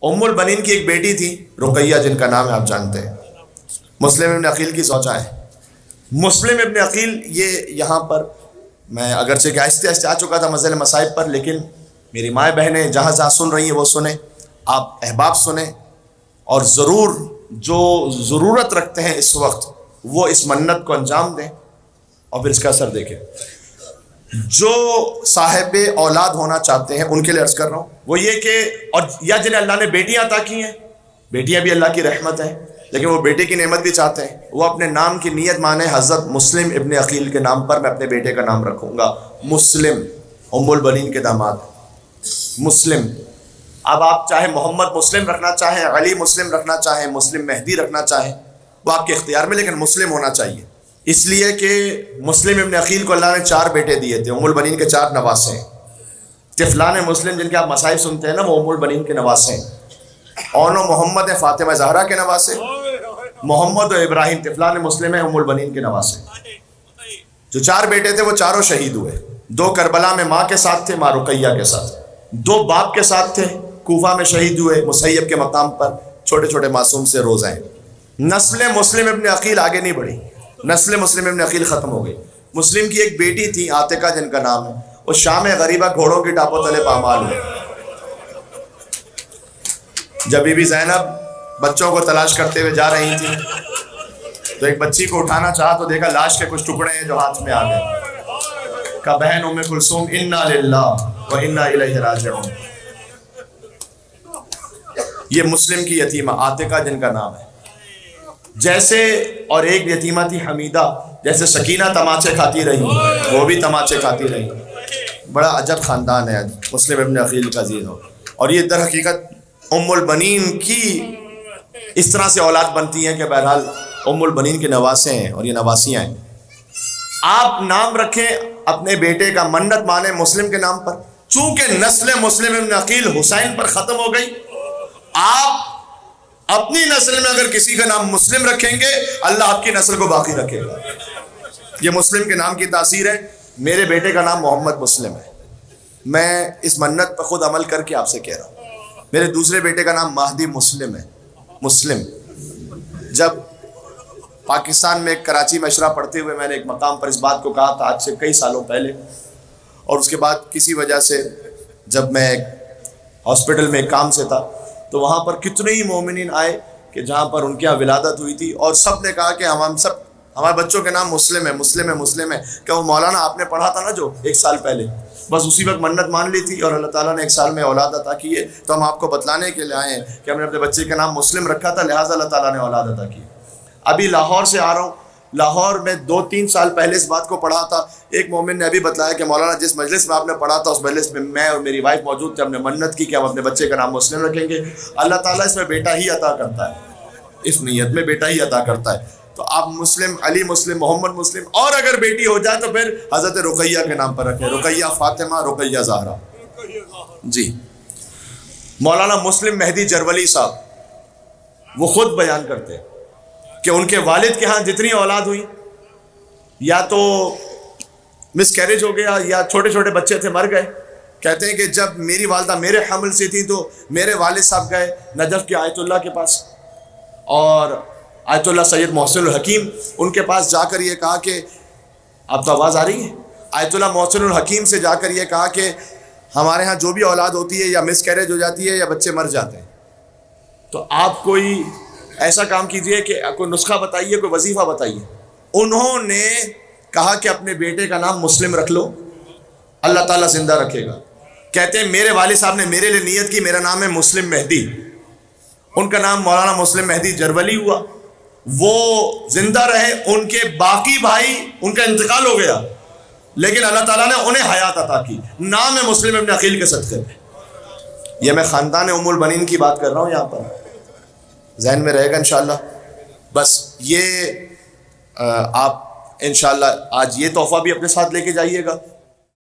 ام البنین کی ایک بیٹی تھی رقیہ، جن کا نام آپ جانتے ہیں، مسلم ابن عقیل کی زوجہ ہے۔ مسلم ابن عقیل یہ یہاں پر، میں اگرچہ کہ آہستہ آہستہ آ چکا تھا مسئلہ مصائب پر، لیکن میری مائیں بہنیں جہاں جہاں سن رہی ہیں وہ سنیں، آپ احباب سنیں، اور ضرور جو ضرورت رکھتے ہیں اس وقت وہ اس منت کو انجام دیں اور پھر اس کا اثر دیکھیں۔ جو صاحب اولاد ہونا چاہتے ہیں ان کے لیے عرض کر رہا ہوں، وہ یہ کہ اور یا جنہیں اللہ نے بیٹیاں عطا کی ہیں، بیٹیاں بھی اللہ کی رحمت ہیں، لیکن وہ بیٹے کی نعمت بھی چاہتے ہیں، وہ اپنے نام کی نیت مانے حضرت مسلم ابن عقیل کے نام پر میں اپنے بیٹے کا نام رکھوں گا، مسلم، ام البنین کے داماد مسلم۔ اب آپ چاہے محمد مسلم رکھنا چاہیں، علی مسلم رکھنا چاہیں، مسلم مہدی رکھنا چاہیں، وہ آپ کے اختیار میں، لیکن مسلم ہونا چاہیے، اس لیے کہ مسلم ابن عقیل کو اللہ نے 4 بیٹے دیے تھے، ام البنین کے 4 نواسے ہیں۔ طفلان مسلم جن کے آپ مصائب سنتے ہیں نا، وہ ام البنین کے نواسے ہیں۔ اون و محمد ہیں فاطمہ زہرا کے نواسے، محمد و ابراہیم طفلان مسلم ہیں ام البنین کے نواسے۔ جو 4 بیٹے تھے وہ چاروں شہید ہوئے، 2 کربلا میں ماں کے ساتھ تھے، ماں رقیہ کے ساتھ، 2 باپ کے ساتھ تھے، کوفہ میں شہید ہوئے مسیب کے مقام پر، چھوٹے چھوٹے معصوم سے روزہ ہیں۔ نسل مسلم ابن عقیل آگے نہیں بڑھی، نسل مسلم ابن عقیل ختم ہو گئی۔ مسلم کی ایک بیٹی تھی عاتقہ جن کا نام ہے، وہ شام غریبہ گھوڑوں کی ٹاپوں تلے پامال ہوئی۔ جب بی بی زینب بچوں کو تلاش کرتے ہوئے جا رہی تھی تو ایک بچی کو اٹھانا چاہا تو دیکھا لاش کے کچھ ٹکڑے ہیں جو ہاتھ میں آ گئے۔ کہا بہن ام کلثوم انا للہ و انا الیہ راجعون۔ یہ مسلم کی یتیمہ عاتقہ جن کا نام ہے، جیسے اور ایک یتیمہ تھی حمیدہ، جیسے سکینہ تماچے کھاتی رہی وہ بھی تماچے کھاتی رہی۔ بڑا عجب خاندان ہے مسلم ابن عقیل کا عزیز ہو، اور یہ در حقیقت ام البنین کی اس طرح سے اولاد بنتی ہیں کہ بہرحال ام البنین کے نواسے ہیں اور یہ نواسیاں ہیں۔ آپ نام رکھیں اپنے بیٹے کا، منت مانیں مسلم کے نام پر، چونکہ نسل مسلم ابن عقیل حسین پر ختم ہو گئی، آپ اپنی نسل میں اگر کسی کا نام مسلم رکھیں گے اللہ آپ کی نسل کو باقی رکھے گا۔ یہ مسلم کے نام کی تاثیر ہے۔ میرے بیٹے کا نام محمد مسلم ہے، میں اس منت پر خود عمل کر کے آپ سے کہہ رہا ہوں۔ میرے دوسرے بیٹے کا نام مہدی مسلم ہے، مسلم۔ جب پاکستان میں کراچی میں اشرا پڑھتے ہوئے میں نے ایک مقام پر اس بات کو کہا تھا آج سے کئی سالوں پہلے، اور اس کے بعد کسی وجہ سے جب میں ایک ہاسپٹل میں ایک کام سے تھا تو وہاں پر کتنے ہی مومنین آئے کہ جہاں پر ان کے یہاں ولادت ہوئی تھی، اور سب نے کہا کہ ہم سب ہمارے بچوں کے نام مسلم ہے، مسلم ہے، مسلم ہے۔ کہ وہ مولانا آپ نے پڑھا تھا نا جو 1 سال پہلے، بس اسی وقت منت مان لی تھی اور اللہ تعالیٰ نے 1 سال میں اولاد عطا کی ہے، تو ہم آپ کو بتلانے کے لیے آئے ہیں کہ ہم نے اپنے بچے کا نام مسلم رکھا تھا، لہٰذا اللہ تعالیٰ نے اولاد عطا کی۔ ابھی لاہور سے آ رہا ہوں، لاہور میں 2-3 سال پہلے اس بات کو پڑھا تھا، ایک مومن نے ابھی بتلایا کہ مولانا جس مجلس میں آپ نے پڑھا تھا اس مجلس میں میں اور میری وائف موجود تھے، ہم نے منت کی کہ ہم اپنے بچے کا نام مسلم رکھیں گے۔ اللہ تعالیٰ اس میں بیٹا ہی عطا کرتا ہے، اس نیت میں بیٹا ہی عطا کرتا ہے۔ تو آپ مسلم، علی مسلم، محمد مسلم، اور اگر بیٹی ہو جائے تو پھر حضرت رقیہ کے نام پر رکھیں، رقیہ فاطمہ، رقیہ زہرا۔ جی مولانا مسلم مہدی جرولی صاحب وہ خود بیان کرتے ہیں کہ ان کے والد کے ہاں جتنی اولاد ہوئی یا تو مس کیریج ہو گیا یا چھوٹے چھوٹے بچے تھے مر گئے۔ کہتے ہیں کہ جب میری والدہ میرے حمل سے تھی تو میرے والد صاحب گئے نجف کے آیت اللہ کے پاس، اور آیت اللہ سید محسن الحکیم ان کے پاس جا کر یہ کہا کہ آپ تو آواز آ رہی ہے، آیت اللہ محسن الحکیم سے جا کر یہ کہا کہ ہمارے ہاں جو بھی اولاد ہوتی ہے یا مس کیریج ہو جاتی ہے یا بچے مر جاتے ہیں، تو آپ کوئی ایسا کام کیجئے کہ کوئی نسخہ بتائیے، کوئی وظیفہ بتائیے۔ انہوں نے کہا کہ اپنے بیٹے کا نام مسلم رکھ لو، اللہ تعالیٰ زندہ رکھے گا۔ کہتے ہیں میرے والد صاحب نے میرے لیے نیت کی، میرا نام ہے مسلم مہدی، ان کا نام مولانا مسلم مہدی جرولی ہوا، وہ زندہ رہے، ان کے باقی بھائی ان کا انتقال ہو گیا لیکن اللہ تعالیٰ نے انہیں حیات عطا کی، نام ہے مسلم ابن عقیل کے صدقے میں۔ یہ میں خاندان ام البنین کی بات کر رہا ہوں، یہاں پر ذہن میں رہے گا انشاءاللہ۔ بس یہ آپ انشاءاللہ آج یہ تحفہ بھی اپنے ساتھ لے کے جائیے گا،